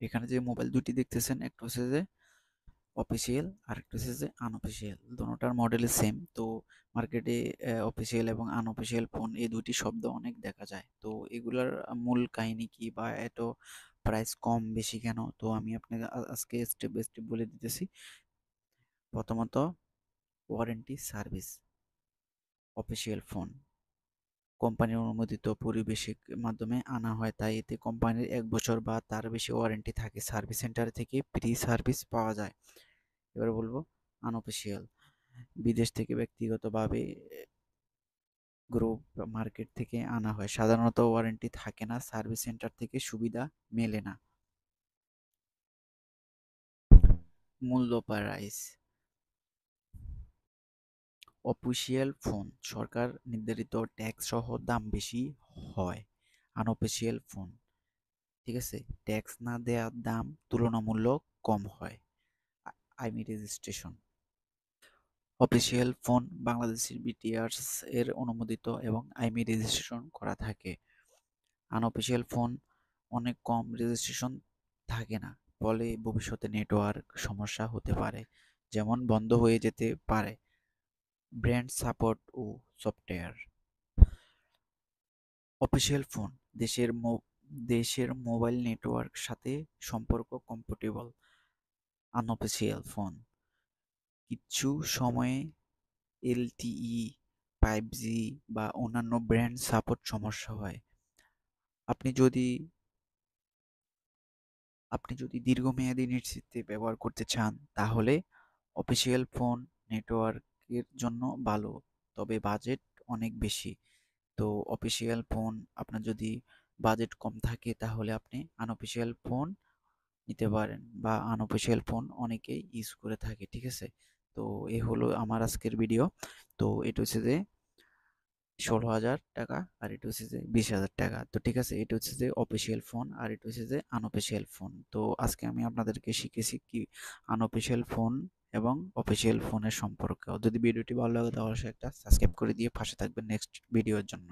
এখানে যে মোবাইল দুটি দেখতেছেন, একটা হচ্ছে যে অফিসিয়াল আর একটা হচ্ছে যে আনঅফিসিয়াল। দোনোটার মডেলই সেম। তো মার্কেটে অফিসিয়াল এবং আনঅফিসিয়াল ফোন এই দুটি শব্দ অনেক দেখা যায়। তো এগুলার মূল কাহিনী কি বা এত প্রাইস কম বেশি কেন, তো আমি আপনাকে আজকে স্টেপ বাই স্টেপ বলে দিতেছি। প্রথমত, ওয়ারেন্টি সার্ভিস। অফিসিয়াল ফোন কোম্পানির অনুমোদিত পরিবেশের মাধ্যমে আনা হয়, তাই এতে কোম্পানির 1 বছর বা তার বেশি ওয়ারেন্টি থাকে। সার্ভিস সেন্টার থেকে ফ্রি সার্ভিস পাওয়া যায়। এবার বলবো আনঅফিসিয়াল। বিদেশ থেকে ব্যক্তিগতভাবে গ্রুপ মার্কেট থেকে আনা হয়, সাধারণত ওয়ারেন্টি থাকে না, সার্ভিস সেন্টার থেকে সুবিধা মেলে না। মূল্য প্রাইস। অফিসিয়াল ফোন সরকার নির্ধারিত ট্যাক্স সহ দাম বেশি হয়। আনঅফিসিয়াল ফোন, ঠিক আছে, ট্যাক্স না দেওয়ার দাম তুলনামূলক কম হয়। আইমি রেজিস্ট্রেশন। অফিসিয়াল ফোন বাংলাদেশের বিটিআরস এর অনুমোদিত এবং আইমি রেজিস্ট্রেশন করা থাকে। আনঅফিসিয়াল ফোন অনেক কম রেজিস্ট্রেশন থাকে না, ফলে ভবিষ্যতে নেটওয়ার্ক সমস্যা হতে পারে, যেমন বন্ধ হয়ে যেতে পারে। ব্র্যান্ড সাপোর্ট ও সফটওয়্যার। অফিসিয়াল ফোন দেশের মোবাইল নেটওয়ার্ক সাথে সম্পর্ক কম্প্যাটেবল। আনঅফিসিয়াল ফোন কিছু সময়ে এলটিই, 5G বা অন্যান্য ব্র্যান্ড সাপোর্ট সমস্যা হয়। আপনি যদি আপনি যদি দীর্ঘমেয়াদী নিশ্চিন্তে ব্যবহার করতে চান, তাহলে অফিসিয়াল ফোন নেটওয়ার্কের জন্য ভালো, তবে বাজেট অনেক বেশি। তো অফিসিয়াল ফোন, আপনার যদি বাজেট কম থাকে তাহলে আপনি আনঅফিসিয়াল ফোন নিতে পারেন, বা আনঅফিসিয়াল ফোন অনেকেই ইউজ করে থাকে, ঠিক আছে। তো এ হলো আমার আজকের ভিডিও। তো এটা হচ্ছে যে 16,000 টাকা, আর এটা হচ্ছে যে 20,000 টাকা। তো ঠিক আছে, এটা হচ্ছে যে অফিসিয়াল ফোন আর এটা হচ্ছে যে আনঅফিসিয়াল ফোন। তো আজকে আমি আপনাদেরকে শিখেছি কি আনঅফিসিয়াল ফোন এবং অফিসিয়াল ফোনের সম্পর্ক। যদি ভিডিওটি ভালো লাগে তাহলে অবশ্যই একটা সাবস্ক্রাইব করে দিয়ে পাশে থাকবেন নেক্সট ভিডিওর জন্য।